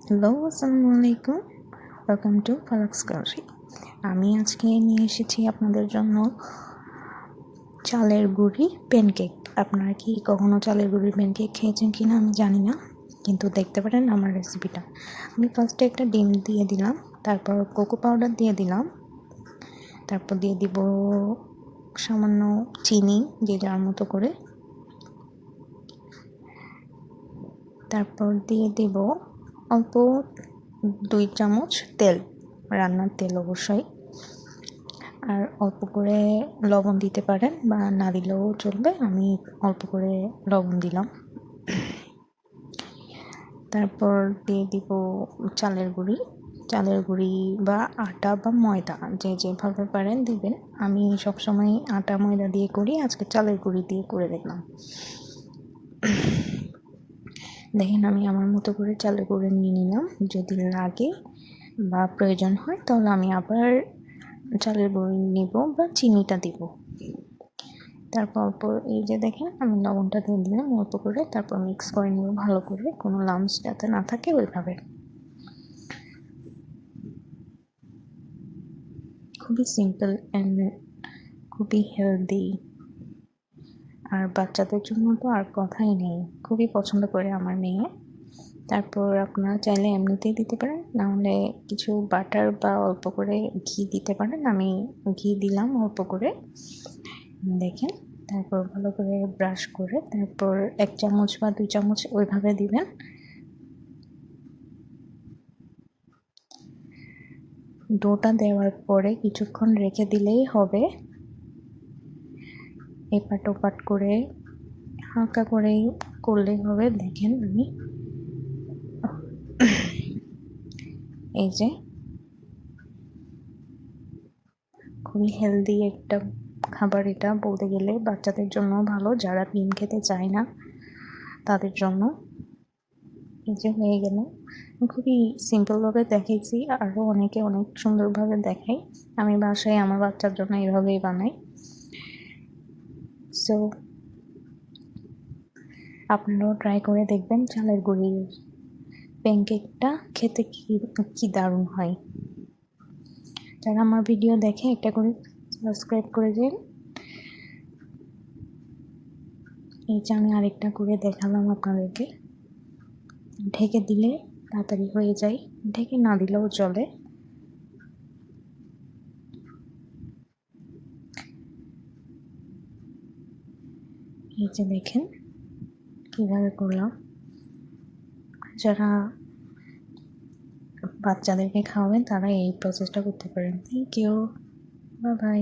Hello, আসসালামু আলাইকুম। Welcome to ফালাক্স কারি। আমি আজকে নিয়ে এসেছি আপনাদের জন্য চালের গুঁড়ি প্যানকেক। আপনারা কি কখনো চালের গুঁড়ির প্যানকেক খেয়েছেন কি না আমি জানি না, কিন্তু দেখতে পারেন আমার রেসিপিটা। আমি ফার্স্টে একটা ডিম দিয়ে দিলাম, তারপর কোকো পাউডার দিয়ে দিলাম, তারপর দিয়ে দিব সামান্য চিনি, যে যার মতো করে। তারপর দিয়ে দেব অল্প 2 চামচ তেল, রান্নার তেল অবশ্যই। আর অল্প করে লবণ দিতে পারেন বা না দিলেও চলবে, আমি অল্প করে লবণ দিলাম। তারপর দিয়ে দিব চালের গুঁড়ি বা আটা বা ময়দা, যে যেভাবে পারেন দিবেন। আমি সবসময় আটা ময়দা দিয়ে করি, আজকে চালের গুঁড়ি দিয়ে করে দেখলাম। দেখেন, আমি আমার মতো করে চালের গুঁড়ি নিয়ে নিলাম। যদি লাগে বা প্রয়োজন হয় তাহলে আমি আবার চালের গুঁড়ি নিব বা চিনিটা দিব। তারপর অল্প, এই যে দেখেন আমি লবণটা দিয়ে দিলাম অল্প করে। তারপর মিক্স করে নিব ভালো করে, কোনো লাম্পস যাতে না থাকে ওইভাবে। খুবই সিম্পল অ্যান্ড খুবই হেলদি, আর বাচ্চাদের জন্য তো আর কথাই নেই, খুবই পছন্দ করে আমার মেয়ে। তারপর আপনারা চাইলে এমনিতেই দিতে পারেন, নাহলে কিছু বাটার বা অল্প করে ঘি দিতে পারেন। আমি ঘি দিলাম অল্প করে, দেখেন। তারপর ভালো করে ব্রাশ করে তারপর 1 চামচ বা 2 চামচ ওইভাবে দিবেন। ডোটা দেওয়ার পরে কিছুক্ষণ রেখে দিলেই হবে। এপাট ওপাট করে হালকা করেই করলেই হবে। দেখেন, আমি এই যে খুবই হেলদি একটা খাবার, এটা বলতে গেলে বাচ্চাদের জন্য ভালো, যারা ডিম খেতে চায় না তাদের জন্য। এই যে হয়ে গেল। খুবই সিম্পলভাবে দেখাইছি, আরও অনেকে অনেক সুন্দরভাবে দেখায়। আমি বাসায় আমার বাচ্চার জন্য এইভাবেই বানাই। সো আপনারাও ট্রাই করে দেখবেন চালের গুঁড়ির প্যানকেকটা, খেতে কি দারুণ হয়। যারা আমার ভিডিও দেখে একটা করে সাবস্ক্রাইব করে দিন। এই যে আমি আরেকটা করে দেখালাম আপনাদেরকে। ঢেকে দিলে তাড়াতাড়ি হয়ে যায়, ঢেকে না দিলেও চলে। এই যে দেখেন কিভাবে করলাম। যারা বাচ্চাদেরকে খাওয়াবেন তারা এই প্রসেসটা করতে পারেন। Thank you, bye by.